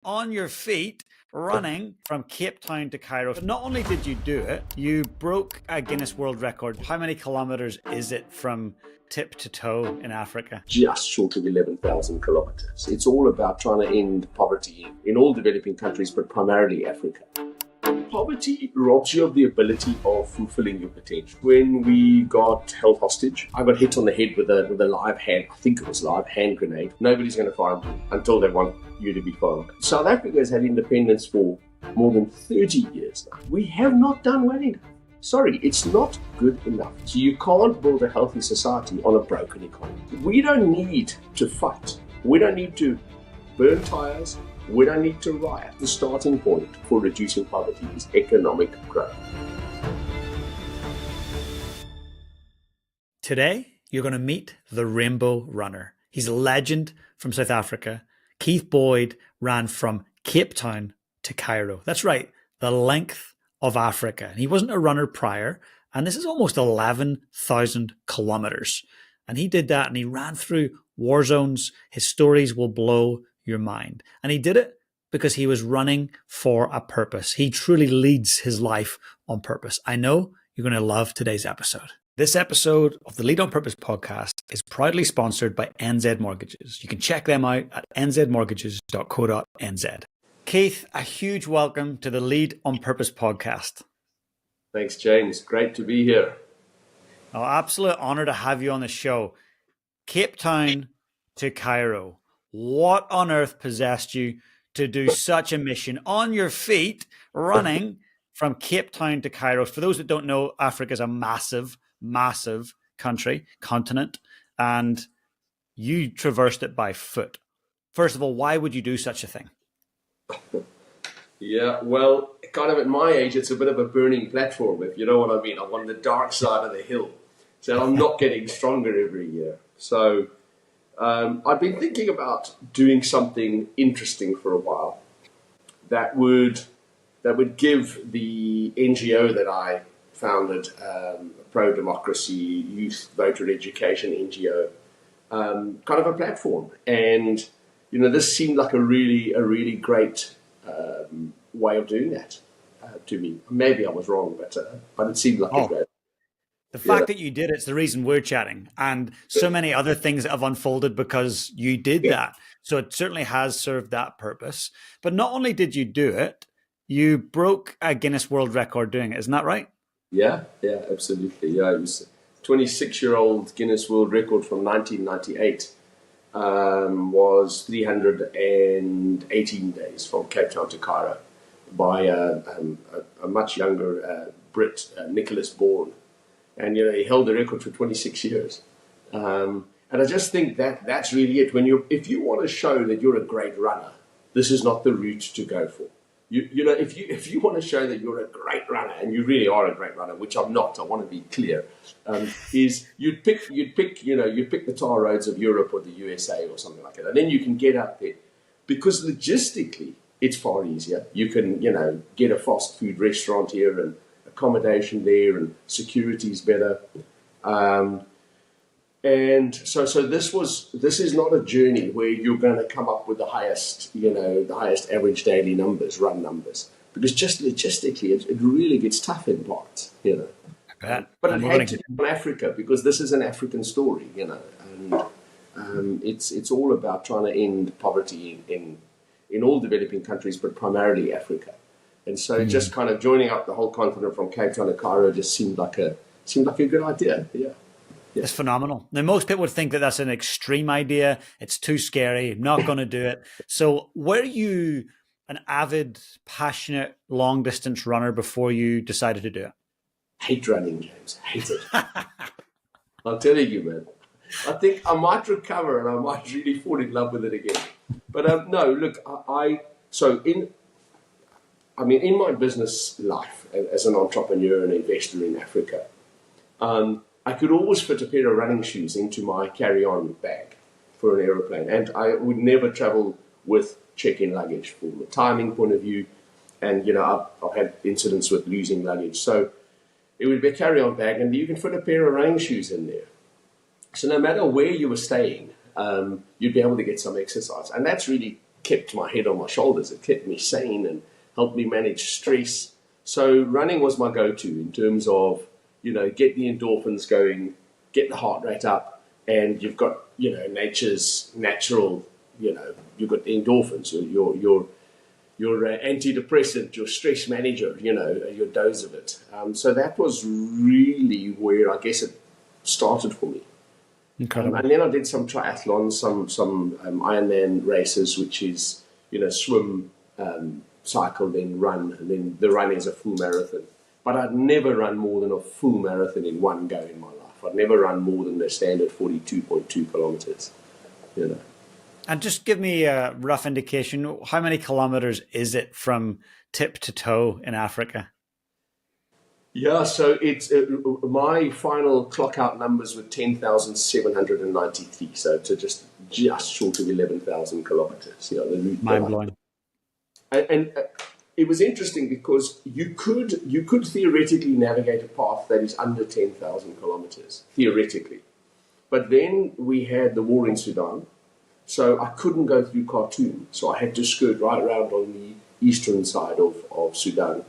on your feet running from Cape Town to Cairo. But not only did you do it, you broke a Guinness World Record. How many kilometers is it from tip to toe in Africa? Just short of 11,000 kilometers. It's all about trying to end poverty in all developing countries, but primarily Africa. Poverty robs you of the ability of fulfilling your potential. When we got held hostage, I got hit on the head with a live hand, I think it was live hand grenade. Nobody's going to find you until they want you to be found. South Africa has had independence for more than 30 years now. We have not done well enough. Sorry, it's not good enough. So you can't build a healthy society on a broken economy. We don't need to fight. We don't need to burn tires. We don't need to riot. The starting point for reducing poverty is economic growth. Today, you're going to meet the Rainbow Runner. He's a legend from South Africa. Keith Boyd ran from Cape Town to Cairo. That's right, the length of Africa. And he wasn't a runner prior, and this is almost 11,000 kilometers. And he did that, and he ran through war zones. His stories will blow your mind. And he did it because he was running for a purpose. He truly leads his life on purpose. I know you're going to love today's episode. This episode of the Lead on Purpose podcast is proudly sponsored by NZ Mortgages. You can check them out at nzmortgages.co.nz. Keith, a huge welcome to the Lead on Purpose podcast. Thanks, James. Great to be here. Oh, absolute honor to have you on the show. Cape Town to Cairo. What on earth possessed you to do such a mission on your feet, running from Cape Town to Cairo? For those that don't know, Africa is a massive, massive continent, and you traversed it by foot. First of all, why would you do such a thing? Yeah, well, kind of at my age, it's a bit of a burning platform, if you know what I mean. I'm on the dark side of the hill, so I'm not getting stronger every year. So I've been thinking about doing something interesting for a while that would give the NGO that I founded, pro-democracy, youth voter education NGO, kind of a platform. And this seemed like a really great way of doing that to me. Maybe I was wrong, but it seemed like a great. The fact that you did it's the reason we're chatting, and so many other things that have unfolded because you did that. So it certainly has served that purpose. But not only did you do it, you broke a Guinness World Record doing it. Isn't that right? Yeah, absolutely. Yeah, it was a 26-year-old Guinness World Record from 1998. Was 318 days from Cape Town to Cairo by a much younger Brit, Nicholas Bourne. And he held the record for 26 years. And I just think that's really it. If you want to show that you're a great runner, this is not the route to go for. If you want to show that you're a great runner, and you really are a great runner, which I'm not, I want to be clear, is you'd pick the tar roads of Europe or the USA or something like that, and then you can get out there, because logistically it's far easier. You can get a fast food restaurant here and accommodation there, and security is better. And so this is not a journey where you're going to come up with the highest average daily run numbers, because just logistically it really gets tough in parts, But it had to be in Africa, because this is an African story, and it's all about trying to end poverty in all developing countries, but primarily Africa. And so just kind of joining up the whole continent from Cape Town to Cairo just seemed like a good idea. Yeah. It's phenomenal. Now, most people would think that that's an extreme idea. It's too scary. I'm not going to do it. So were you an avid, passionate, long-distance runner before you decided to do it? Hate running, James. Hate it. I'm telling you, man. I think I might recover and I might really fall in love with it again. But no, look, in my business life as an entrepreneur and investor in Africa, I could always fit a pair of running shoes into my carry-on bag for an aeroplane, and I would never travel with check-in luggage from a timing point of view. And I've had incidents with losing luggage, so it would be a carry-on bag, and you can fit a pair of running shoes in there. So no matter where you were staying, you'd be able to get some exercise, and that's really kept my head on my shoulders. It kept me sane and helped me manage stress. So running was my go-to in terms of, get the endorphins going, get the heart rate up, and you've got, nature's natural, you've got the endorphins, your antidepressant, your stress manager, your dose of it. So that was really where I guess it started for me. Incredible. And then I did some triathlons, some Ironman races, which is, swim, cycle, then run, and then the run is a full marathon. But I'd never run more than a full marathon in one go in my life. I'd never run more than the standard 42.2 kilometers, And just give me a rough indication, how many kilometers is it from tip to toe in Africa? Yeah, so it's my final clock out numbers were 10,793, so to just short of 11,000 kilometers. The route. Mind blowing. And it was interesting because you could theoretically navigate a path that is under 10,000 kilometers, theoretically. But then we had the war in Sudan, so I couldn't go through Khartoum, so I had to skirt right around on the eastern side of Sudan.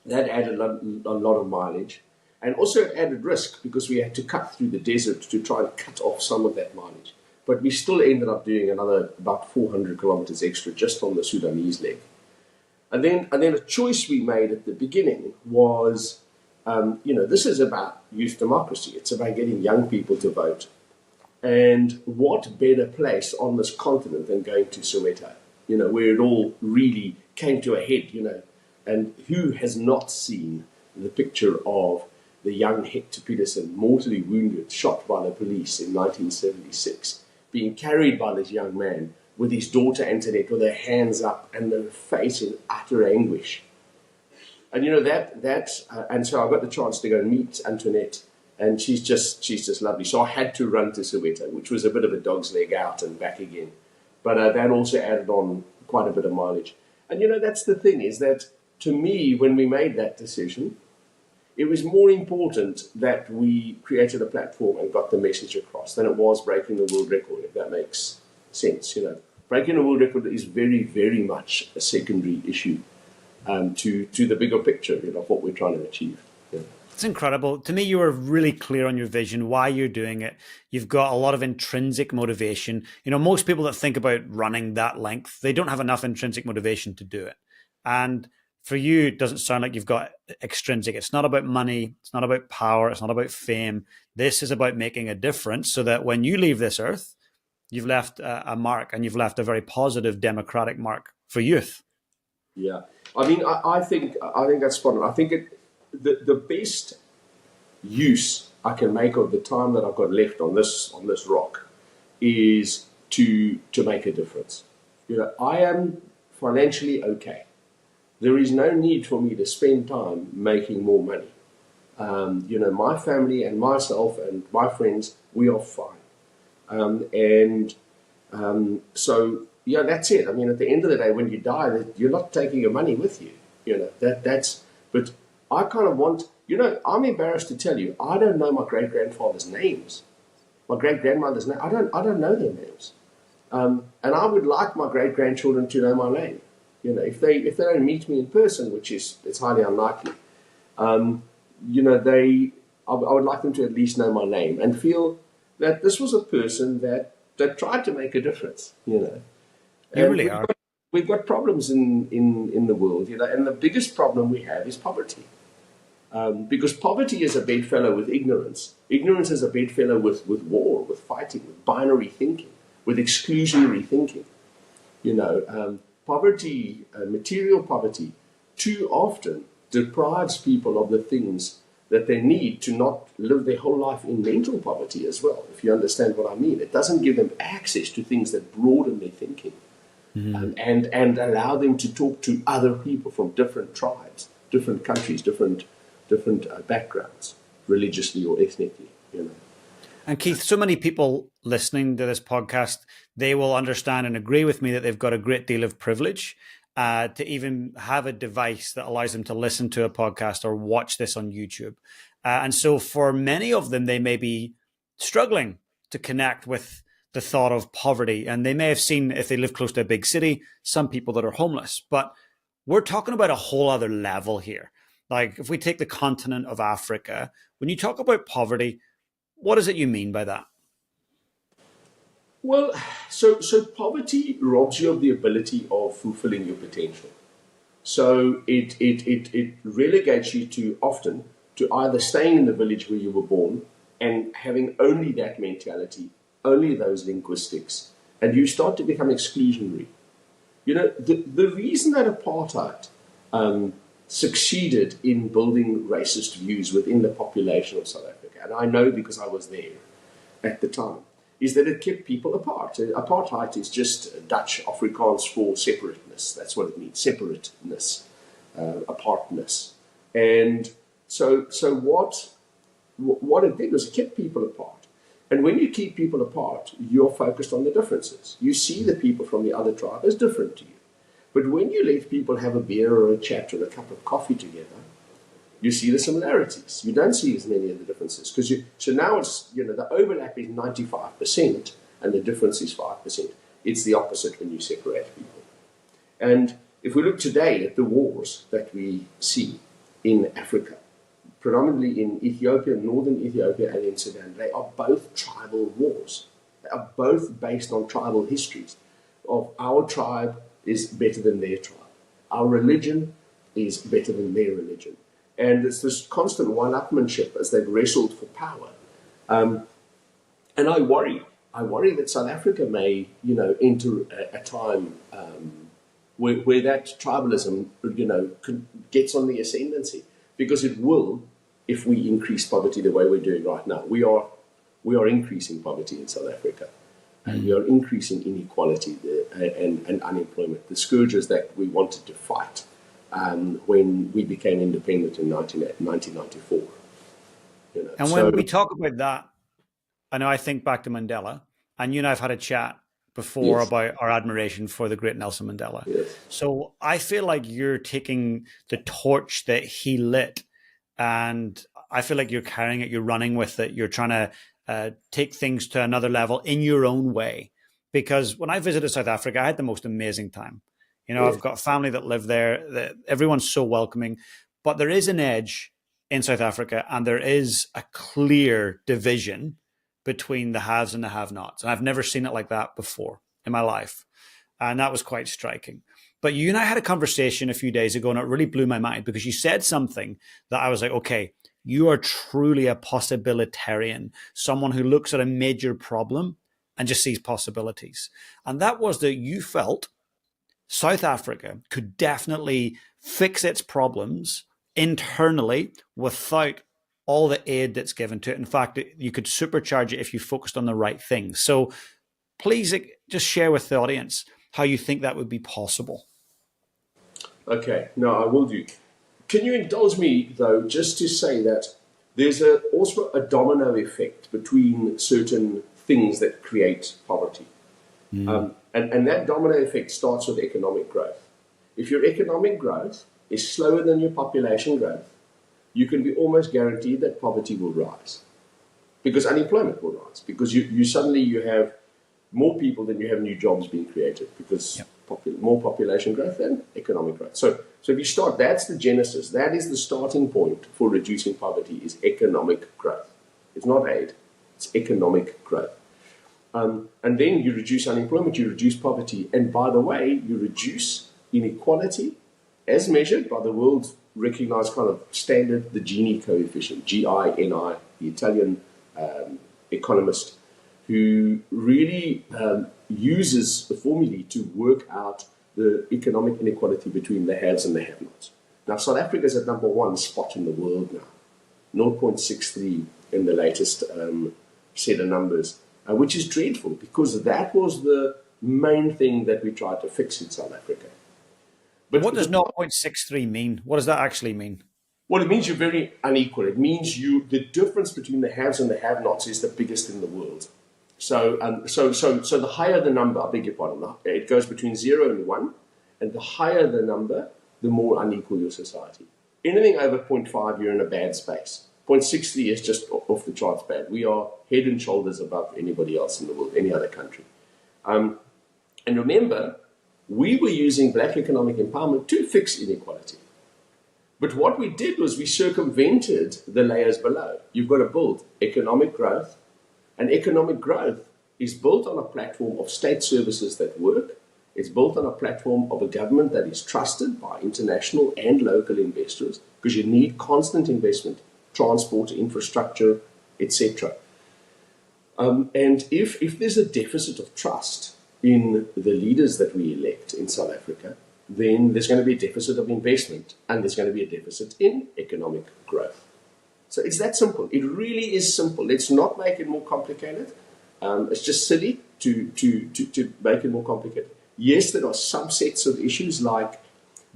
That added a lot of mileage, and also it added risk because we had to cut through the desert to try and cut off some of that mileage. But we still ended up doing another about 400 kilometers extra just on the Sudanese leg. And then a choice we made at the beginning was, this is about youth democracy. It's about getting young people to vote. And what better place on this continent than going to Soweto, where it all really came to a head, and who has not seen the picture of the young Hector Peterson, mortally wounded, shot by the police in 1976, being carried by this young man with his daughter Antoinette with her hands up and her face in utter anguish. And and so I got the chance to go and meet Antoinette, and she's just lovely. So I had to run to Soweto, which was a bit of a dog's leg out and back again. But that also added on quite a bit of mileage. And that's the thing, is that to me, when we made that decision, it was more important that we created a platform and got the message across than it was breaking the world record, if that makes sense. Breaking the world record is very, very much a secondary issue to the bigger picture of what we're trying to achieve. Yeah. It's incredible. To me, you were really clear on your vision, why you're doing it. You've got a lot of intrinsic motivation. Most people that think about running that length, they don't have enough intrinsic motivation to do it. And for you, it doesn't sound like you've got extrinsic. It's not about money. It's not about power. It's not about fame. This is about making a difference so that when you leave this earth, you've left a mark, and you've left a very positive democratic mark for youth. Yeah. I think that's spot on. I think the best use I can make of the time that I've got left on this rock is to make a difference. I am financially okay. There is no need for me to spend time making more money. My family and myself and my friends, we are fine. So that's it. At the end of the day, when you die, you're not taking your money with you. But I kind of want, I'm embarrassed to tell you, I don't know my great-grandfather's names. My great-grandmother's name, I don't know their names. And I would like my great-grandchildren to know my name. If they don't meet me in person, which it's highly unlikely, I would like them to at least know my name and feel that this was a person that tried to make a difference. You really are. We've got problems in the world, and the biggest problem we have is poverty. Because poverty is a bedfellow with ignorance. Ignorance is a bedfellow with war, with fighting, with binary thinking, with exclusionary thinking. Poverty, material poverty, too often deprives people of the things that they need to not live their whole life in mental poverty as well, if you understand what I mean. It doesn't give them access to things that broaden their thinking. And allow them to talk to other people from different tribes, different countries, different backgrounds, religiously or ethnically. And Keith, so many people listening to this podcast, they will understand and agree with me that they've got a great deal of privilege to even have a device that allows them to listen to a podcast or watch this on YouTube. And so for many of them, they may be struggling to connect with the thought of poverty, and they may have seen, if they live close to a big city, some people that are homeless. But we're talking about a whole other level here. Like if we take the continent of Africa, when you talk about poverty, what is it you mean by that? Well, so poverty robs you of the ability of fulfilling your potential. So it relegates you to often to either staying in the village where you were born and having only that mentality, only those linguistics, and you start to become exclusionary. You know, the reason that apartheid succeeded in building racist views within the population of South Africa, and I know because I was there at the time, is that it kept people apart. Apartheid is just Dutch Afrikaans for separateness. That's what it means, separateness, apartness. And so what it did was it kept people apart. And when you keep people apart, you're focused on the differences. You see the people from the other tribe as different to you. But when you let people have a beer or a chat or a cup of coffee together, you see the similarities. You don't see as many of the differences. So now it's, the overlap is 95% and the difference is 5%. It's the opposite when you separate people. And if we look today at the wars that we see in Africa, predominantly in Ethiopia, northern Ethiopia, and in Sudan, they are both tribal wars. They are both based on tribal histories of our tribe is better than their tribe. Our religion is better than their religion. And it's this constant one-upmanship as they've wrestled for power. And I worry that South Africa may, enter a time where that tribalism, gets on the ascendancy. Because it will, if we increase poverty the way we're doing right now. We are increasing poverty in South Africa. And we are increasing inequality and unemployment, the scourges that we wanted to fight when we became independent in 1994. And when we talk about that, I know I think back to Mandela, and you and I have had a chat before about our admiration for the great Nelson Mandela. Yes. So I feel like you're taking the torch that he lit, and I feel like you're carrying it, you're running with it, you're trying to take things to another level in your own way. Because when I visited South Africa, I had the most amazing time. I've got family that live there. Everyone's so welcoming. But there is an edge in South Africa, and there is a clear division between the haves and the have-nots. And I've never seen it like that before in my life. And that was quite striking. But you and I had a conversation a few days ago, and it really blew my mind because you said something that I was like, okay, you are truly a possibilitarian, someone who looks at a major problem and just sees possibilities. And that was that you felt South Africa could definitely fix its problems internally without all the aid that's given to it. In fact, you could supercharge it if you focused on the right things. So please just share with the audience how you think that would be possible. Okay, no, I will do. Can you indulge me, though, just to say that there's also a domino effect between certain things that create poverty. And that domino effect starts with economic growth. If your economic growth is slower than your population growth, you can be almost guaranteed that poverty will rise. Because unemployment will rise. Because you suddenly have more people than you have new jobs being created. Because more population growth than economic growth. So if you start, that's the genesis. That is the starting point for reducing poverty, is economic growth. It's not aid. It's economic growth. And then you reduce unemployment, you reduce poverty. And by the way, you reduce inequality as measured by the world recognized kind of standard, the Gini coefficient, G-I-N-I, the Italian economist, who really uses the formulae to work out the economic inequality between the haves and the have-nots. Now, South Africa is at number one spot in the world now, 0.63 in the latest set of numbers, which is dreadful because that was the main thing that we tried to fix in South Africa. But what does 0.63 mean? What does that actually mean? Well, it means you're very unequal. It means the difference between the haves and the have-nots is the biggest in the world. So the higher the number, I beg your pardon, it goes between 0 and 1, and the higher the number, the more unequal your society. Anything over 0.5, you're in a bad space. 0.60 is just off the charts bad. We are head and shoulders above anybody else in the world, any other country. And remember, we were using black economic empowerment to fix inequality. But what we did was we circumvented the layers below. You've got to build economic growth, and economic growth is built on a platform of state services that work. It's built on a platform of a government that is trusted by international and local investors, because you need constant investment, transport, infrastructure, etc. And if there's a deficit of trust in the leaders that we elect in South Africa, then there's going to be a deficit of investment, and there's going to be a deficit in economic growth. So it's that simple. It really is simple. Let's not make it more complicated. It's just silly to make it more complicated. Yes, there are some sets of issues like,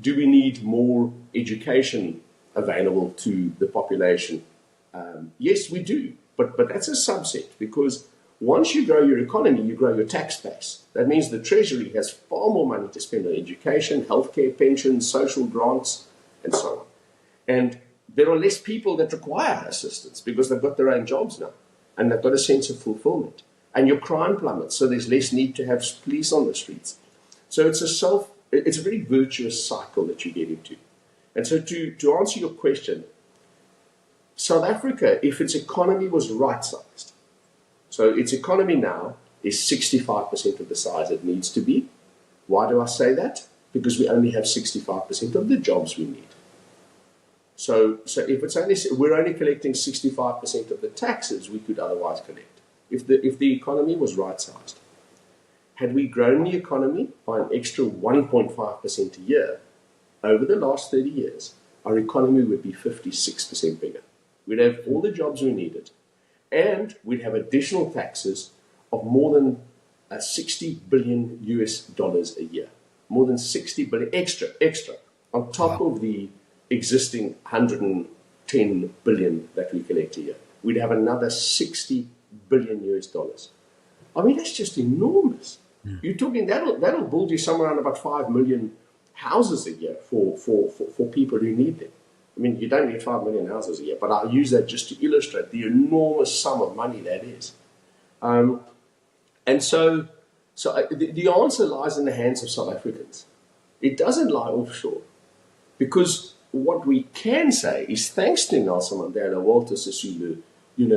do we need more education available to the population? Yes, we do. But that's a subset, because once you grow your economy, you grow your tax base. That means the Treasury has far more money to spend on education, healthcare, pensions, social grants, and so on. And there are less people that require assistance because they've got their own jobs now, and they've got a sense of fulfillment. And your crime plummets, so there's less need to have police on the streets. So it's a very virtuous cycle that you get into. And so to answer your question, South Africa, if its economy was right-sized, so its economy now is 65% of the size it needs to be. Why do I say that? Because we only have 65% of the jobs we need. So if we're only collecting 65% of the taxes we could otherwise collect. If the economy was right-sized, had we grown the economy by an extra 1.5% a year over the last 30 years, our economy would be 56% bigger. We'd have all the jobs we needed, and we'd have additional taxes of more than $60 billion a year. More than 60 billion extra, on top of the existing 110 billion that we collect a year. We'd have another $60 billion. I mean, that's just enormous. You're talking that'll build you somewhere around about 5 million houses a year for people who need them. I mean, you don't need 5 million houses a year, but I'll use that just to illustrate the enormous sum of money that is. And so the answer lies in the hands of South Africans. It doesn't lie offshore, because what we can say is, thanks to Nelson Mandela, Walter Sisulu,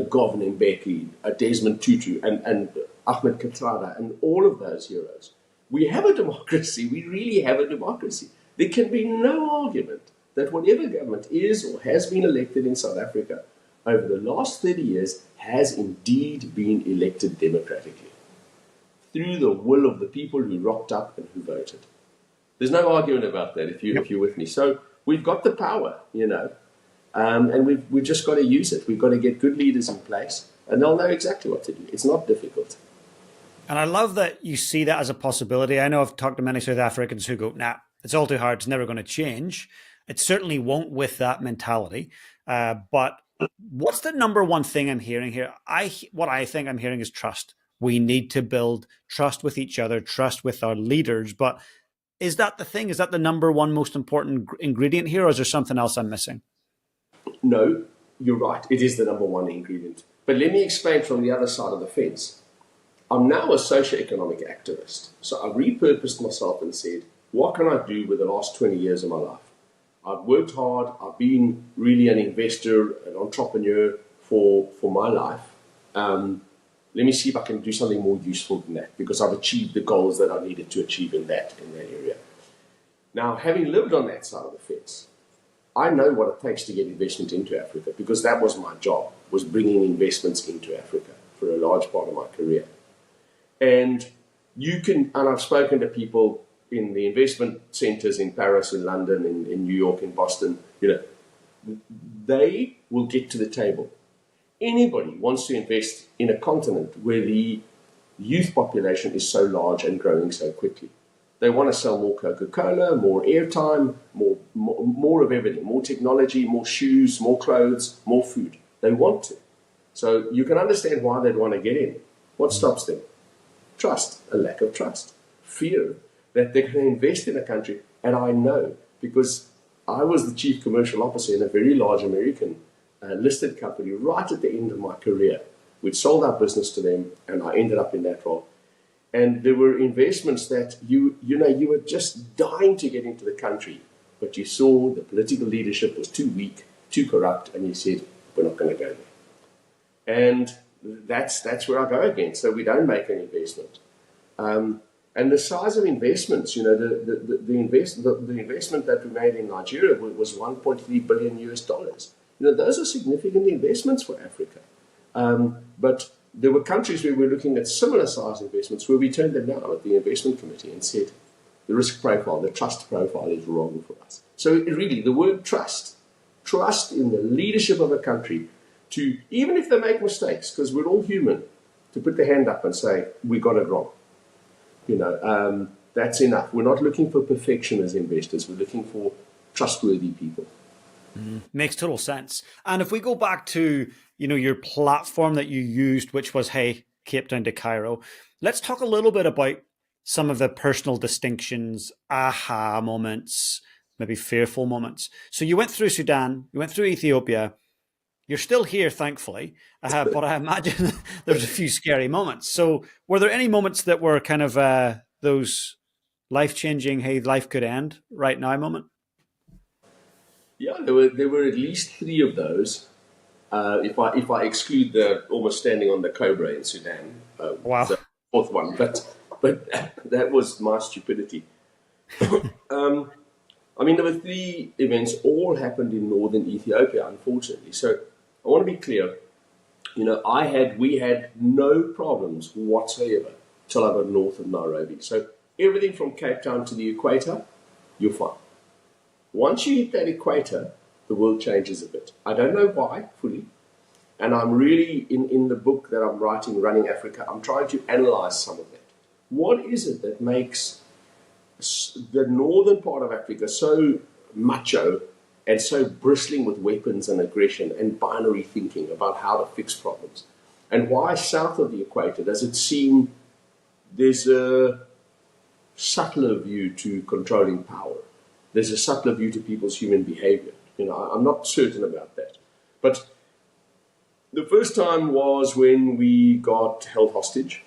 Govan Mbeki, Desmond Tutu, and Ahmed Kathrada, and all of those heroes, we have a democracy. We really have a democracy. There can be no argument that whatever government is or has been elected in South Africa over the last 30 years has indeed been elected democratically through the will of the people who rocked up and who voted. There's no argument about that if you're with me. So we've got the power, and we've just got to use it. We've got to get good leaders in place, and they'll know exactly what to do. It's not difficult. And I love that you see that as a possibility. I know I've talked to many South Africans who go, nah, it's all too hard. It's never going to change. It certainly won't with that mentality. But what's the number one thing I'm hearing here? What I think I'm hearing is trust. We need to build trust with each other, trust with our leaders. But is that the thing? Is that the number one most important ingredient here, or is there something else I'm missing? No, you're right. It is the number one ingredient. But let me explain from the other side of the fence. I'm now a socioeconomic activist. So I repurposed myself and said, what can I do with the last 20 years of my life? I've worked hard. I've been really an investor, an entrepreneur for my life. Let me see if I can do something more useful than that, because I've achieved the goals that I needed to achieve in that area. Now, having lived on that side of the fence, I know what it takes to get investment into Africa, because that was my job, was bringing investments into Africa for a large part of my career. And I've spoken to people in the investment centers in Paris, in London, in New York, in Boston, they will get to the table. Anybody wants to invest in a continent where the youth population is so large and growing so quickly. They want to sell more Coca-Cola, more airtime, more of everything, more technology, more shoes, more clothes, more food. They want to. So you can understand why they'd want to get in. What stops them? Trust, a lack of trust, fear that they're going to invest in a country. And I know, because I was the chief commercial officer in a very large American listed company right at the end of my career. We'd sold our business to them, and I ended up in that role. And there were investments that you were just dying to get into the country, but you saw the political leadership was too weak, too corrupt, and you said, we're not going to go there. And that's where I go again. So we don't make an investment. And the size of investments, the investment that we made in Nigeria was $1.3 billion US. Those are significant investments for Africa. But there were countries where we were looking at similar size investments where we turned them down at the investment committee and said, the risk profile, the trust profile is wrong for us. So really, the word trust in the leadership of a country to, even if they make mistakes, because we're all human, to put their hand up and say, we got it wrong. That's enough. We're not looking for perfection as investors. We're looking for trustworthy people. Makes total sense. And if we go back to, your platform that you used, which was, hey, Cape Town to Cairo, let's talk a little bit about some of the personal distinctions, aha moments, maybe fearful moments. So you went through Sudan, you went through Ethiopia. You're still here, thankfully, but I imagine there's a few scary moments. So were there any moments that were kind of those life-changing, hey, life could end right now moment? Yeah, there were at least 3 of those. If I exclude the almost standing on the cobra in Sudan, Wow, the 4th one, but that was my stupidity. There were 3 events, all happened in northern Ethiopia, unfortunately. So I want to be clear. We had no problems whatsoever till I got north of Nairobi. So everything from Cape Town to the equator, you're fine. Once you hit that equator, the world changes a bit. I don't know why fully. And I'm really, in the book that I'm writing, Running Africa, I'm trying to analyze some of that. What is it that makes the northern part of Africa so macho and so bristling with weapons and aggression and binary thinking about how to fix problems? And why south of the equator does it seem there's a subtler view to controlling power? There's a subtler view to people's human behavior. I'm not certain about that. But the first time was when we got held hostage,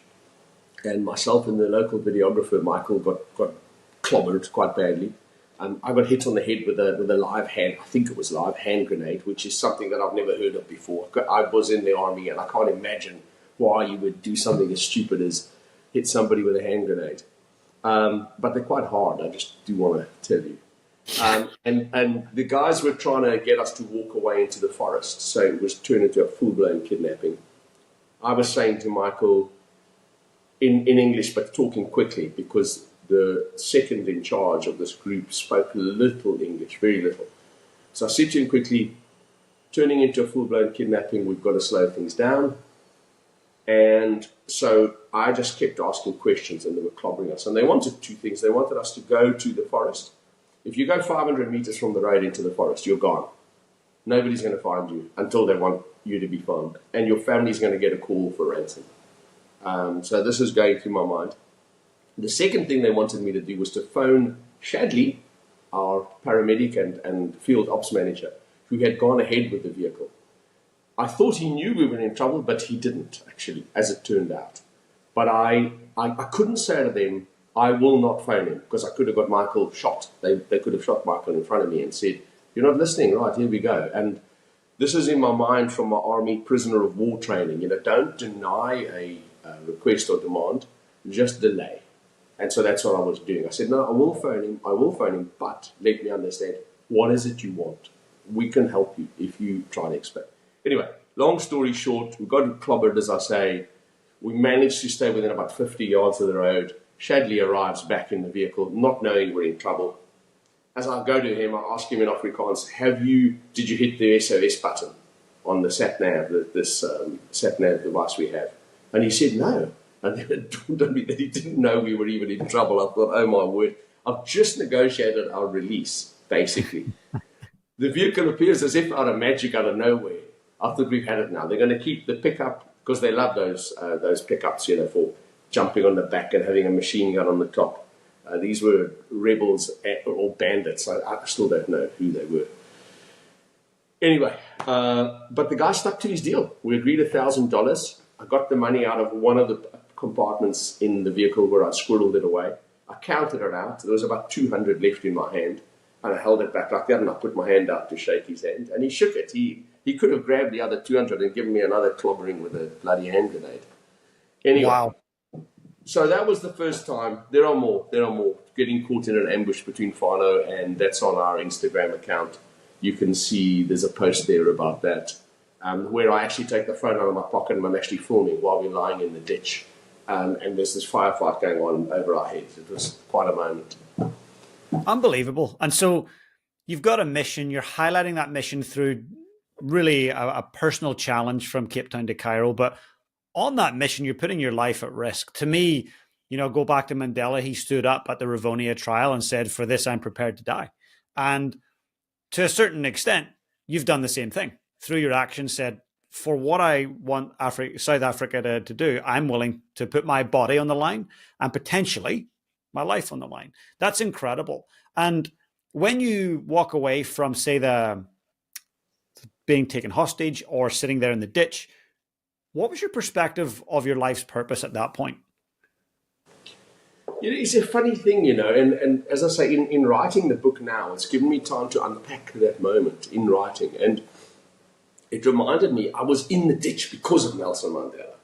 and myself and the local videographer, Michael, got clobbered quite badly. I got hit on the head with a live hand, I think it was live hand grenade, which is something that I've never heard of before. I was in the army, and I can't imagine why you would do something as stupid as hit somebody with a hand grenade. But they're quite hard, I just do want to tell you. And the guys were trying to get us to walk away into the forest, so it was turned into a full-blown kidnapping. I was saying to Michael in English, but talking quickly, because the second in charge of this group spoke little English, very little. So I said to him quickly, turning into a full-blown kidnapping, we've got to slow things down. And so I just kept asking questions, and they were clobbering us. And they wanted 2 things. They wanted us to go to the forest. If you go 500 meters from the road into the forest, you're gone. Nobody's going to find you until they want you to be found. And your family's going to get a call for ransom. So this is going through my mind. The second thing they wanted me to do was to phone Shadley, our paramedic and field ops manager, who had gone ahead with the vehicle. I thought he knew we were in trouble, but he didn't, actually, as it turned out. But I couldn't say to them, I will not phone him, because I could have got Michael shot. They could have shot Michael in front of me and said, you're not listening, right, here we go. And this is in my mind from my army prisoner of war training. Don't deny a request or demand, just delay. And so that's what I was doing. I said, no, I will phone him, but let me understand, what is it you want? We can help you if you try to explain. Anyway, long story short, we got clobbered, as I say. We managed to stay within about 50 yards of the road. Shadley arrives back in the vehicle, not knowing we're in trouble. As I go to him, I ask him in Afrikaans, did you hit the SOS button on the sat-nav, this sat-nav device we have? And he said no. And then it dawned on me that he didn't know we were even in trouble. I thought, oh my word, I've just negotiated our release, basically. The vehicle appears as if out of magic, out of nowhere. I thought we've had it now. They're going to keep the pickup, because they love those pickups, for jumping on the back and having a machine gun on the top. These were rebels or bandits. I still don't know who they were. Anyway, but the guy stuck to his deal. We agreed $1,000. I got the money out of one of the compartments in the vehicle where I squirreled it away. I counted it out. There was about 200 left in my hand, and I held it back like that, and I put my hand out to shake his hand, and he shook it. He could have grabbed the other 200 and given me another clobbering with a bloody hand grenade. Anyway, Wow. so that was the first time. There are more. Getting caught in an ambush between Fano, and that's on our Instagram account. You can see there's a post there about that, where I actually take the phone out of my pocket and I'm actually filming while we're lying in the ditch. And there's this firefight going on over our heads. It was quite a moment. Unbelievable. And so you've got a mission. You're highlighting that mission through really a personal challenge from Cape Town to Cairo. But on that mission, you're putting your life at risk. To me, go back to Mandela. He stood up at the Rivonia trial and said, "For this, I'm prepared to die." And to a certain extent, you've done the same thing through your actions, said, for what I want South Africa to do, I'm willing to put my body on the line and potentially my life on the line. That's incredible. And when you walk away from, say, the being taken hostage or sitting there in the ditch, what was your perspective of your life's purpose at that point? It's a funny thing, and as I say, in writing the book now, it's given me time to unpack that moment in writing. And it reminded me I was in the ditch because of Nelson Mandela.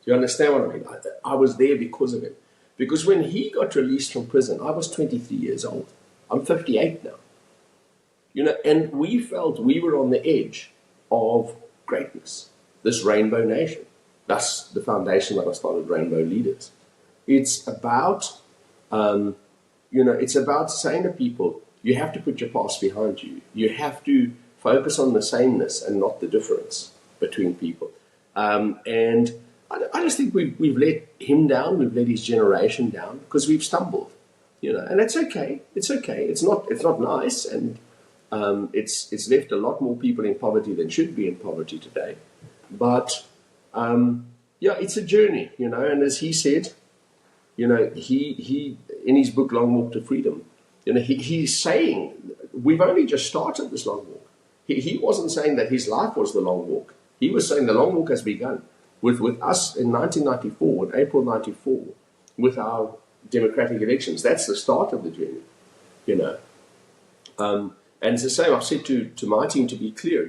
Do you understand what I mean? I was there because of him. Because when he got released from prison, I was 23 years old. I'm 58 now. And we felt we were on the edge of greatness, this rainbow nation. That's the foundation that I started Rainbow Leaders. It's about, it's about saying to people, you have to put your past behind you. You have to focus on the sameness and not the difference between people. And I just think we've let him down. We've let his generation down because we've stumbled, and it's okay. It's okay. It's not nice. And it's left a lot more people in poverty than should be in poverty today. But, it's a journey, and as he said, he in his book, Long Walk to Freedom, he's saying we've only just started this long walk. He wasn't saying that his life was the long walk. He was saying the long walk has begun with us in 1994, in April 94, with our democratic elections. That's the start of the journey, And it's the same, I've said to my team to be clear,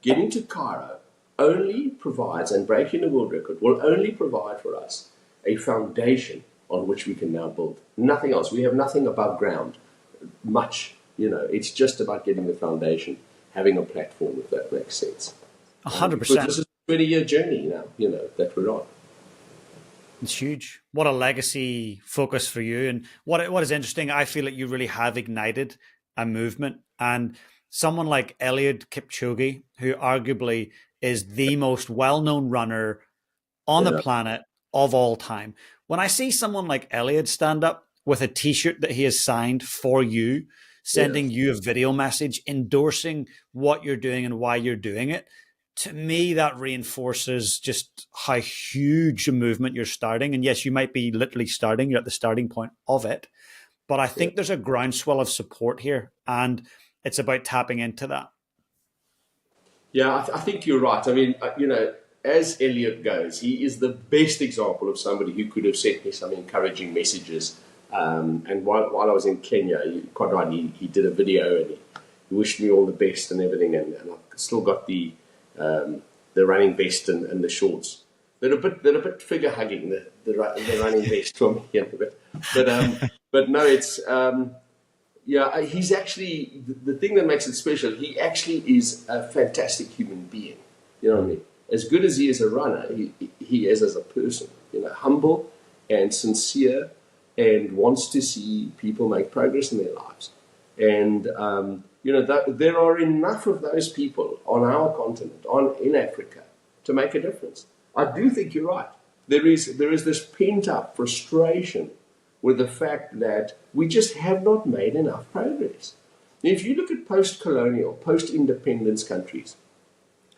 getting to Cairo only provides, and breaking the world record will only provide for us a foundation on which we can now build. Nothing else. We have nothing above ground, much. It's just about getting the foundation, having a platform, if that makes sense. 100%. This is a 20-year journey now, that we're on. It's huge. What a legacy focus for you. And what is interesting, I feel that you really have ignited a movement. And someone like Eliud Kipchoge, who arguably is the most well-known runner on the planet of all time. When I see someone like Eliud stand up with a T-shirt that he has signed for you, sending you a video message, endorsing what you're doing and why you're doing it, to me, that reinforces just how huge a movement you're starting. And yes, you might be literally starting, you're at the starting point of it. But I think there's a groundswell of support here, and it's about tapping into that. Yeah, I think you're right. I mean, as Eliud goes, he is the best example of somebody who could have sent me some encouraging messages. And while I was in Kenya, quite right, he did a video and he wished me all the best and everything. And I've still got the running vest and the shorts. They're a bit figure hugging the running vest for me. But no, it's he's actually the thing that makes it special. He actually is a fantastic human being. You know what I mean? As good as he is a runner, he is as a person. Humble and sincere, and wants to see people make progress in their lives. And there are enough of those people on our continent, in Africa, to make a difference. I do think you're right. There is this pent-up frustration with the fact that we just have not made enough progress. If you look at post-colonial, post-independence countries,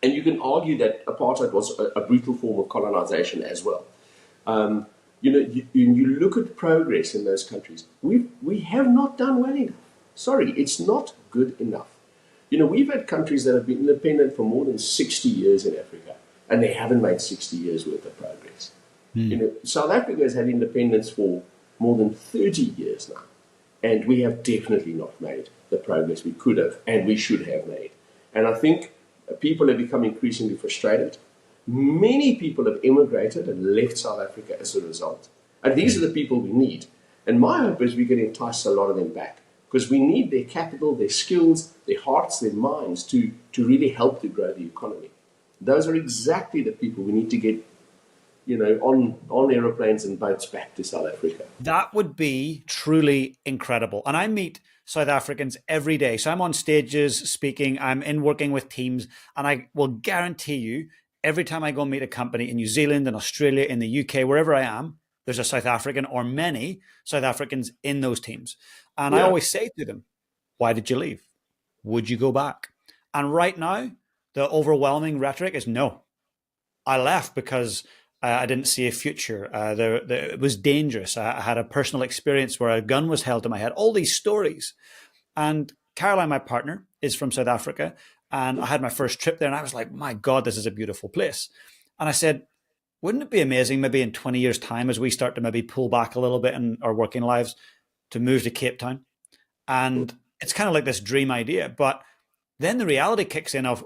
and you can argue that apartheid was a brutal form of colonization as well. You look at progress in those countries, we have not done well enough. Sorry, it's not good enough. We've had countries that have been independent for more than 60 years in Africa, and they haven't made 60 years worth of progress. South Africa has had independence for more than 30 years now, and we have definitely not made the progress we could have and we should have made. And I think people have become increasingly frustrated. Many people have immigrated and left South Africa as a result. And these are the people we need. And my hope is we can entice a lot of them back, because we need their capital, their skills, their hearts, their minds to really help to grow the economy. Those are exactly the people we need to get, on aeroplanes and boats back to South Africa. That would be truly incredible. And I meet South Africans every day. So I'm on stages speaking, I'm in working with teams, and I will guarantee you, every time I go meet a company in New Zealand, in Australia, in the UK, wherever I am, there's a South African or many South Africans in those teams. And I always say to them, why did you leave? Would you go back? And right now, the overwhelming rhetoric is no. I left because I didn't see a future. It was dangerous. I had a personal experience where a gun was held to my head, all these stories. And Caroline, my partner, is from South Africa. And I had my first trip there and I was like, my God, this is a beautiful place. And I said, wouldn't it be amazing maybe in 20 years' time, as we start to maybe pull back a little bit in our working lives, to move to Cape Town? And it's kind of like this dream idea. But then the reality kicks in of,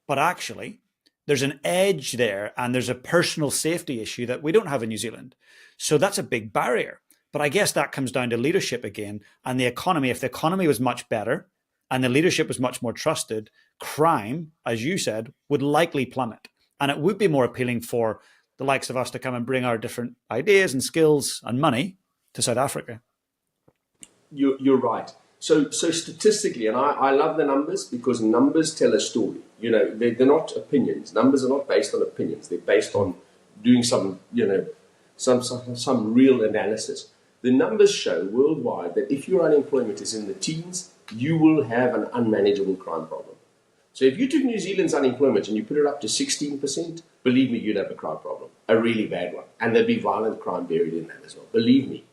but actually, there's an edge there and there's a personal safety issue that we don't have in New Zealand. So that's a big barrier. But I guess that comes down to leadership again and the economy. If the economy was much better and the leadership was much more trusted, crime, as you said, would likely plummet. And it would be more appealing for the likes of us to come and bring our different ideas and skills and money to South Africa. You're right. So statistically, and I love the numbers because numbers tell a story. They're not opinions. Numbers are not based on opinions. They're based on doing some real analysis. The numbers show worldwide that if your unemployment is in the teens, you will have an unmanageable crime problem. So if you took New Zealand's unemployment and you put it up to 16%, believe me, you'd have a crime problem, a really bad one. And there'd be violent crime buried in that as well. Believe me.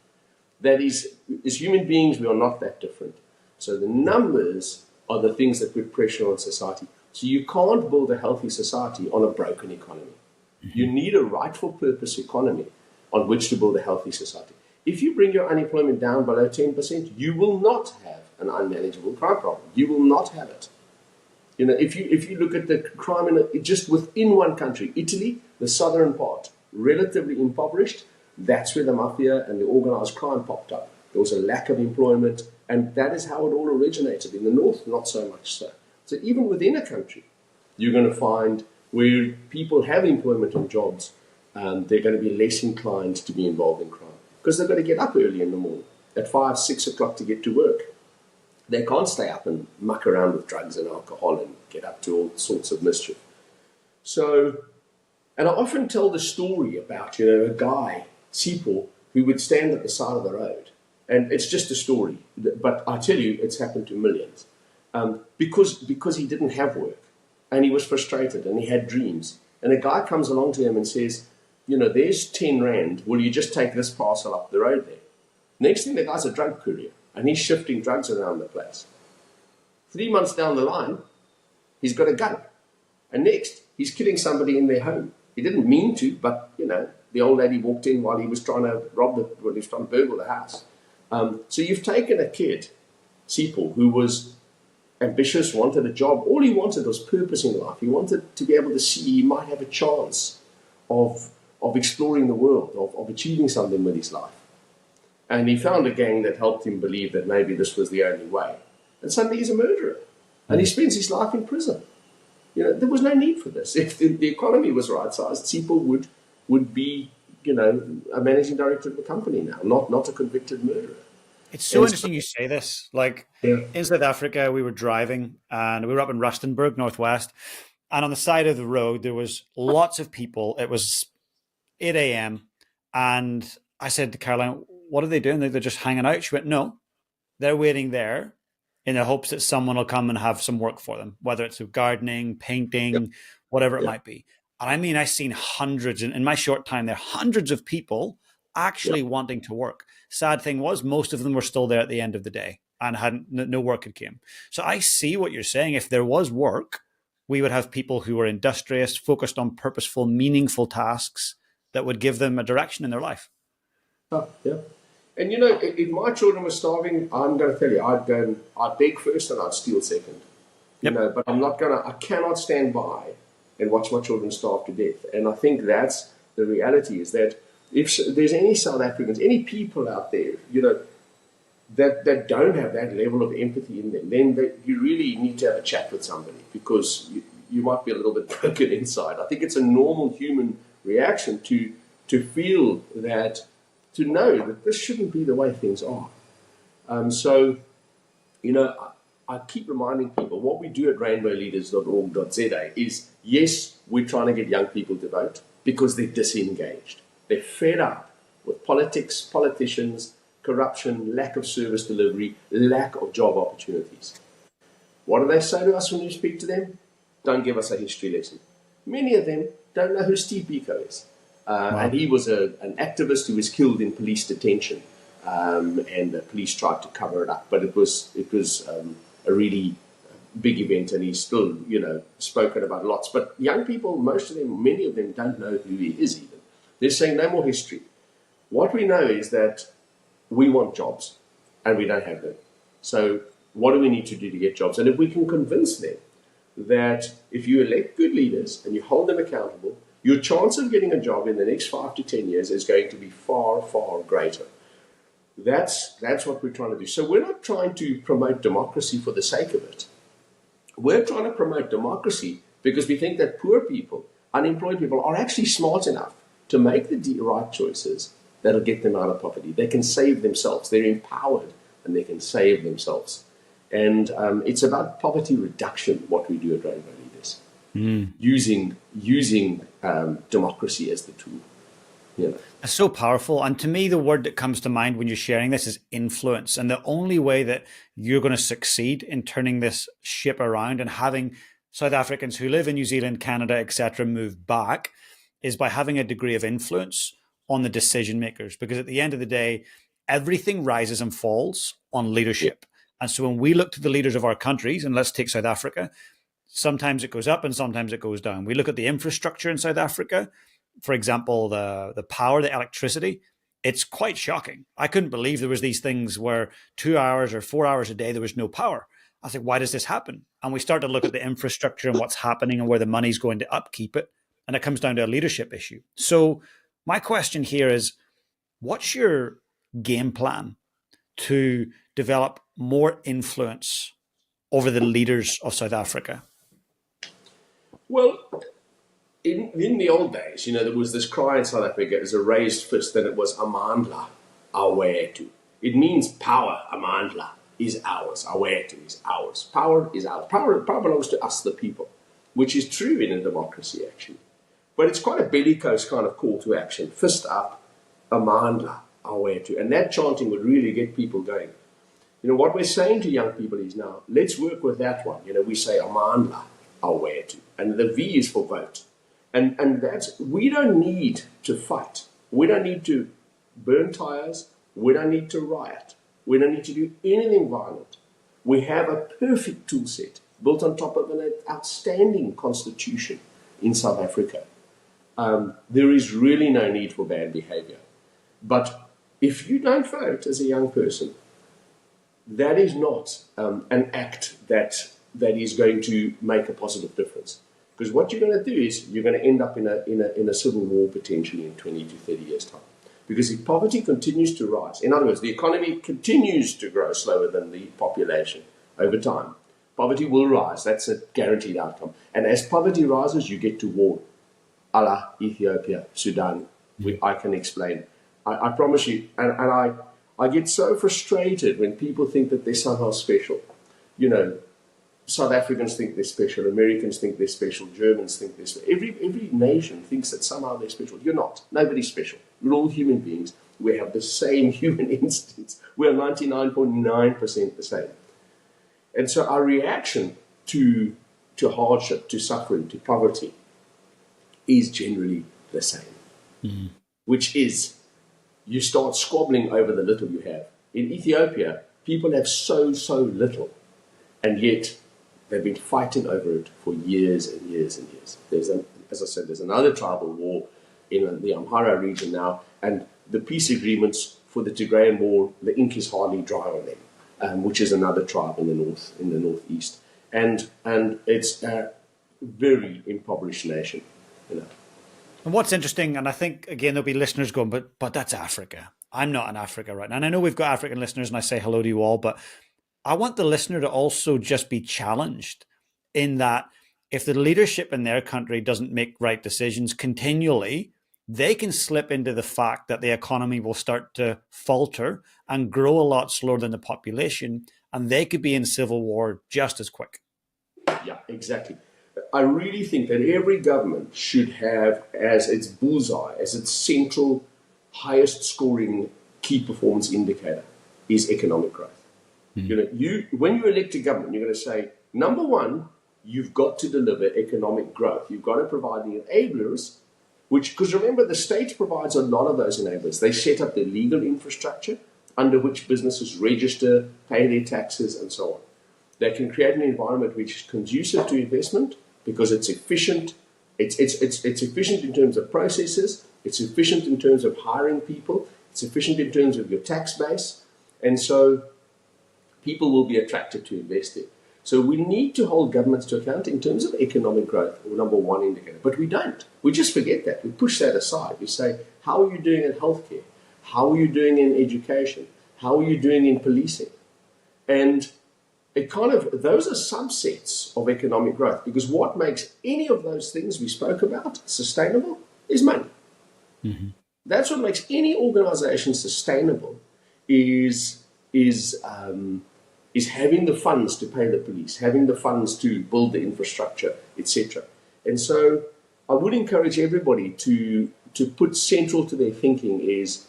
That is, as human beings, we are not that different. So the numbers are the things that put pressure on society. So you can't build a healthy society on a broken economy. You need a rightful purpose economy on which to build a healthy society. If you bring your unemployment down below 10%, you will not have an unmanageable crime problem. You will not have it. If you look at the crime just within one country, Italy, the southern part, relatively impoverished, that's where the mafia and the organized crime popped up. There was a lack of employment, and that is how it all originated. In the north, not so much so. So even within a country, you're going to find where people have employment and jobs, they're going to be less inclined to be involved in crime because they've got to get up early in the morning at 5, 6 o'clock to get to work. They can't stay up and muck around with drugs and alcohol and get up to all sorts of mischief. So, and I often tell the story about, a guy, Sipho, who would stand at the side of the road. And it's just a story, but I tell you, it's happened to millions. Because he didn't have work, and he was frustrated, and he had dreams. And a guy comes along to him and says, there's 10 rand, will you just take this parcel up the road there? Next thing, the guy's a drug courier, and he's shifting drugs around the place. 3 months down the line, he's got a gun. And next, he's killing somebody in their home. He didn't mean to, but, the old lady walked in while he was trying to burgle the house. So you've taken a kid, Sipho, who was ambitious, wanted a job. All he wanted was purpose in life. He wanted to be able to see he might have a chance of exploring the world, of achieving something with his life. And he found a gang that helped him believe that maybe this was the only way. And suddenly he's a murderer. And he spends his life in prison. There was no need for this. If the economy was right-sized, Sipho would be, a managing director of the company now, not a convicted murderer. It's so interesting you say this. In South Africa, we were driving and we were up in Rustenburg, Northwest. And on the side of the road, there was lots of people. It was 8 a.m. And I said to Caroline, what are they doing? They're just hanging out. She went, no, they're waiting there in the hopes that someone will come and have some work for them, whether it's gardening, painting, whatever it might be. And I mean, I've seen hundreds, in my short time there, hundreds of people actually wanting to work. Sad thing was, most of them were still there at the end of the day. and no work had came. So I see what you're saying. If there was work, we would have people who were industrious, focused on purposeful, meaningful tasks that would give them a direction in their life. Oh, yeah. And if my children were starving, I'm going to tell you, I'd beg first and I'd steal second. Yep. But I cannot stand by and watch my children starve to death. And I think that's the reality, is that if there's any South Africans, any people out there, that don't have that level of empathy in them, then you really need to have a chat with somebody, because you might be a little bit broken inside. I think it's a normal human reaction to feel that, to know that this shouldn't be the way things are. I keep reminding people what we do at rainbowleaders.org.za is, yes, we're trying to get young people to vote because they're disengaged. They're fed up with politics, politicians, corruption, lack of service delivery, lack of job opportunities. What do they say to us when you speak to them? Don't give us a history lesson. Many of them don't know who Steve Biko is. Wow. And he was an activist who was killed in police detention, and the police tried to cover it up. But it was a really big event, and he's still, spoken about lots. But young people, many of them don't know who he is even. They're saying no more history. What we know is that we want jobs, and we don't have them. So what do we need to do to get jobs? And if we can convince them that if you elect good leaders and you hold them accountable, your chance of getting a job in the next 5 to 10 years is going to be far, far greater. That's what we're trying to do. So we're not trying to promote democracy for the sake of it. We're trying to promote democracy because we think that poor people, unemployed people, are actually smart enough to make the right choices that'll get them out of poverty. They can save themselves. They're empowered and they can save themselves. And it's about poverty reduction, what we do at Rainbow Leaders, using democracy as the tool. It's so powerful. And to me, the word that comes to mind when you're sharing this is influence. And the only way that you're going to succeed in turning this ship around and having South Africans who live in New Zealand, Canada, etc., move back is by having a degree of influence on the decision makers. Because at the end of the day, everything rises and falls on leadership. And so when we look to the leaders of our countries, and let's take South Africa, sometimes it goes up and sometimes it goes down. We look at the infrastructure in South Africa, for example, the power, the electricity, it's quite shocking. I couldn't believe there was these things where 2 hours or 4 hours a day, there was no power. I was like, why does this happen? And we start to look at the infrastructure and what's happening and where the money's going to upkeep it. And it comes down to a leadership issue. So my question here is, what's your game plan to develop more influence over the leaders of South Africa? Well, in the old days, there was this cry in South Africa as a raised fist, and it was Amandla, awethu. It means power. Amandla is ours. Awethu is ours. Power is ours. Power belongs to us, the people, which is true in a democracy, actually. But it's quite a bellicose kind of call to action. Fist up, Amandla, awethu. And that chanting would really get people going. What we're saying to young people is now, let's work with that one. We say Amandla, awethu. And the V is for vote. And we don't need to fight. We don't need to burn tires. We don't need to riot. We don't need to do anything violent. We have a perfect tool set built on top of an outstanding constitution in South Africa. There is really no need for bad behavior. But if you don't vote as a young person, that is not an act that is going to make a positive difference. Because what you're going to do is you're going to end up in a civil war potentially in 20 to 30 years' time. Because if poverty continues to rise, in other words, the economy continues to grow slower than the population over time, poverty will rise. That's a guaranteed outcome. And as poverty rises, you get to war. A la Ethiopia, Sudan. I can explain. I promise you. And I get so frustrated when people think that they're somehow special. South Africans think they're special, Americans think they're special, Germans think they're special. Every nation thinks that somehow they're special. You're not. Nobody's special. We're all human beings. We have the same human instincts. We're 99.9% the same. And so our reaction to hardship, to suffering, to poverty is generally the same, which is you start squabbling over the little you have. In Ethiopia, people have so little, and yet they've been fighting over it for years and years and years. As I said, there's another tribal war in the Amhara region now, and the peace agreements for the Tigrayan war, the ink is hardly dry on them, which is another tribe in the northeast, and it's a very impoverished nation, you know. And what's interesting, and I think again there'll be listeners going, but that's Africa. I'm not in Africa right now, and I know we've got African listeners, and I say hello to you all, but I want the listener to also just be challenged in that if the leadership in their country doesn't make right decisions continually, they can slip into the fact that the economy will start to falter and grow a lot slower than the population, and they could be in civil war just as quick. Yeah, exactly. I really think that every government should have as its bullseye, as its central highest scoring key performance indicator is economic growth. You know, when you elect a government, you're going to say, number one, you've got to deliver economic growth. You've got to provide the enablers, because remember, the state provides a lot of those enablers. They set up the legal infrastructure under which businesses register, pay their taxes, and so on. They can create an environment which is conducive to investment because it's efficient. It's efficient in terms of processes. It's efficient in terms of hiring people. It's efficient in terms of your tax base. And so people will be attracted to invest in. So we need to hold governments to account in terms of economic growth, number one indicator. But we don't. We just forget that. We push that aside. We say, how are you doing in healthcare? How are you doing in education? How are you doing in policing? And those are subsets of economic growth, because what makes any of those things we spoke about sustainable is money. Mm-hmm. That's what makes any organization sustainable is having the funds to pay the police, having the funds to build the infrastructure, etc. And so I would encourage everybody to put central to their thinking is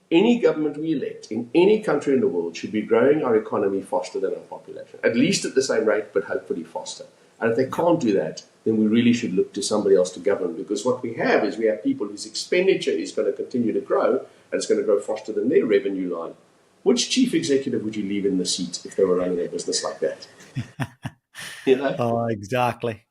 any government we elect in any country in the world should be growing our economy faster than our population, at least at the same rate, but hopefully faster. And if they can't do that, then we really should look to somebody else to govern, because what we have is we have people whose expenditure is going to continue to grow, and it's going to grow faster than their revenue line. Which chief executive would you leave in the seat if they were running a business like that? You know? Oh, exactly.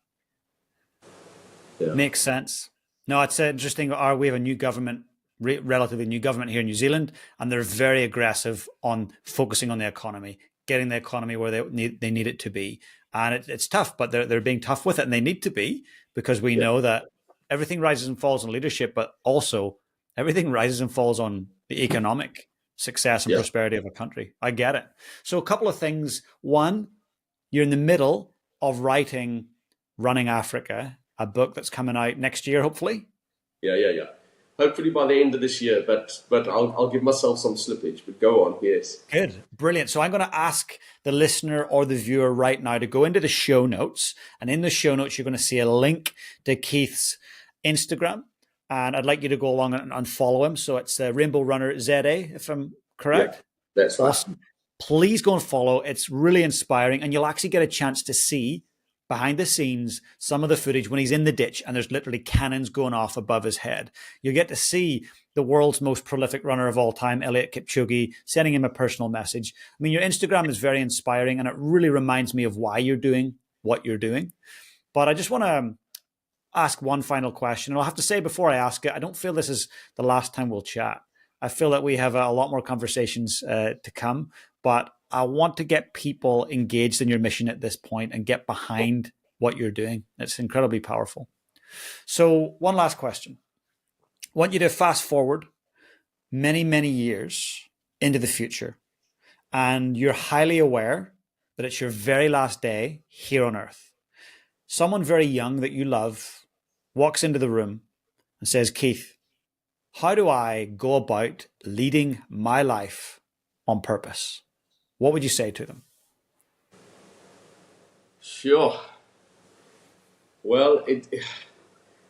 Yeah. Makes sense. No, it's interesting. We have a new government, relatively new government here in New Zealand, and they're very aggressive on focusing on the economy, getting the economy where they need it to be. And it's tough, but they're being tough with it, and they need to be, because we know that everything rises and falls on leadership, but also everything rises and falls on the economic success and prosperity of a country. I get it. So a couple of things. One, you're in the middle of writing Running Africa, a book that's coming out next year, hopefully. Yeah. Hopefully by the end of this year, but I'll give myself some slippage. But go on, yes. Good, brilliant. So I'm going to ask the listener or the viewer right now to go into the show notes, and in the show notes you're going to see a link to Keith's Instagram. And I'd like you to go along and follow him. So it's RainbowRunner ZA, if I'm correct. Yeah, that's right. Awesome. Please go and follow. It's really inspiring. And you'll actually get a chance to see behind the scenes some of the footage when he's in the ditch and there's literally cannons going off above his head. You'll get to see the world's most prolific runner of all time, Eliud Kipchoge, sending him a personal message. I mean, your Instagram is very inspiring, and it really reminds me of why you're doing what you're doing. But I just want to ask one final question. And I'll have to say before I ask it, I don't feel this is the last time we'll chat. I feel that we have a lot more conversations to come, but I want to get people engaged in your mission at this point and get behind what you're doing. It's incredibly powerful. So one last question. I want you to fast forward many, many years into the future, and you're highly aware that it's your very last day here on Earth. Someone very young that you love walks into the room and says, Keith, how do I go about leading my life on purpose? What would you say to them? Sure. Well,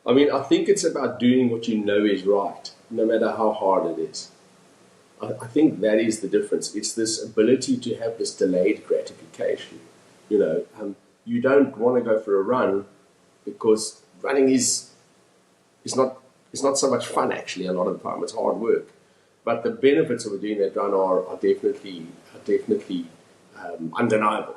I think it's about doing what you know is right, no matter how hard it is. I think that is the difference. It's this ability to have this delayed gratification. You don't want to go for a run because running is not so much fun, actually. A lot of the time it's hard work. But the benefits of doing that run are definitely undeniable.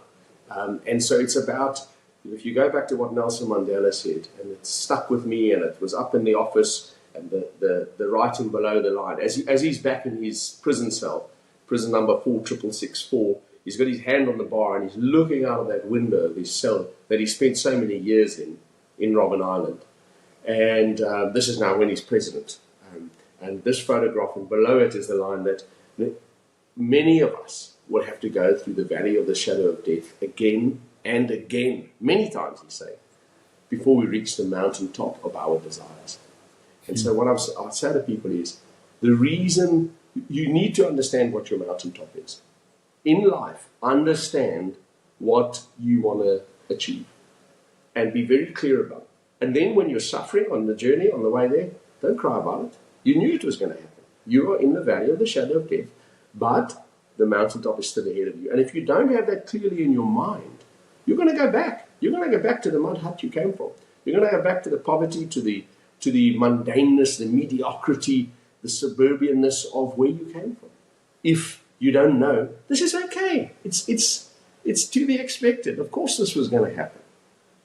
And so it's about, if you go back to what Nelson Mandela said, and it stuck with me, and it was up in the office, and the writing below the line, as he's back in his prison cell, prison number 46664, he's got his hand on the bar and he's looking out of that window of his cell that he spent so many years in Robben Island. And this is now when he's president. And this photograph, and below it is the line that many of us will have to go through the valley of the shadow of death again and again, many times, he's saying, before we reach the mountaintop of our desires. And so what I say to people is, the reason you need to understand what your mountaintop is. In life, understand what you want to achieve and be very clear about it. And then when you're suffering on the journey, on the way there, don't cry about it. You knew it was going to happen. You are in the valley of the shadow of death, but the mountaintop is still ahead of you. And if you don't have that clearly in your mind, you're going to go back. You're going to go back to the mud hut you came from. You're going to go back to the poverty, to the mundaneness, the mediocrity, the suburbianness of where you came from. If you don't know, this is okay. It's to be expected. Of course this was going to happen.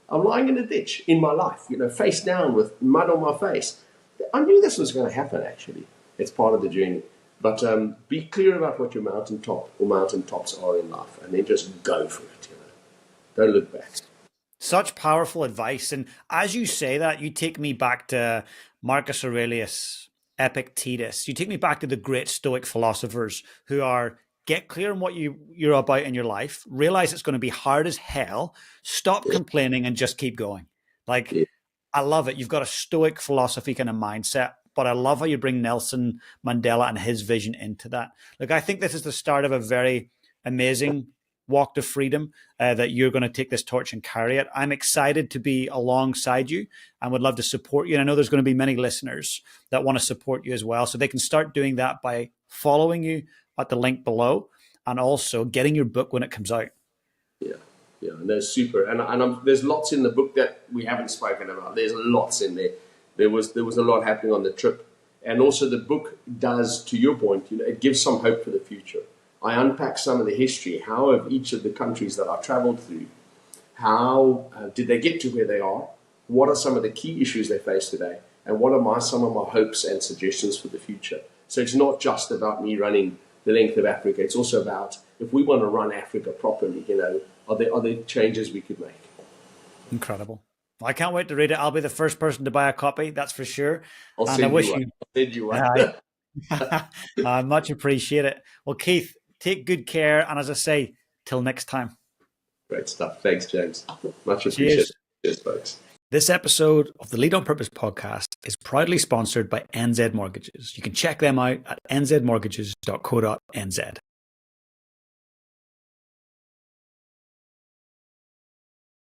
I'm lying in a ditch in my life, face down with mud on my face. I knew this was going to happen, actually. It's part of the journey. But be clear about what your mountaintop or mountaintops are in life, and then just go for it. Don't look back. Such powerful advice. And as you say that, you take me back to Marcus Aurelius, Epictetus. You take me back to the great Stoic philosophers who are, get clear on what you're about in your life, realize it's going to be hard as hell, stop complaining and just keep going. I love it. You've got a Stoic philosophy kind of mindset, but I love how you bring Nelson Mandela and his vision into that. I think this is the start of a very amazing walk to freedom, that you're going to take this torch and carry it. I'm excited to be alongside you and would love to support you. And I know there's going to be many listeners that want to support you as well. So they can start doing that by following you at the link below and also getting your book when it comes out. Yeah, and they're super. And there's lots in the book that we haven't spoken about. There's lots in there. There was a lot happening on the trip. And also the book does, to your point, it gives some hope for the future. I unpack some of the history, how of each of the countries that I traveled through, how did they get to where they are, what are some of the key issues they face today, and what are some of my hopes and suggestions for the future. So it's not just about me running the length of Africa, it's also about, if we want to run Africa properly, are there changes we could make? Incredible. I can't wait to read it. I'll be the first person to buy a copy, that's for sure. I'll send you one. I much appreciate it. Well, Keith, take good care. And as I say, till next time. Great stuff. Thanks, James. Much appreciated. Cheers, folks. This episode of the Lead on Purpose podcast is proudly sponsored by NZ Mortgages. You can check them out at nzmortgages.co.nz.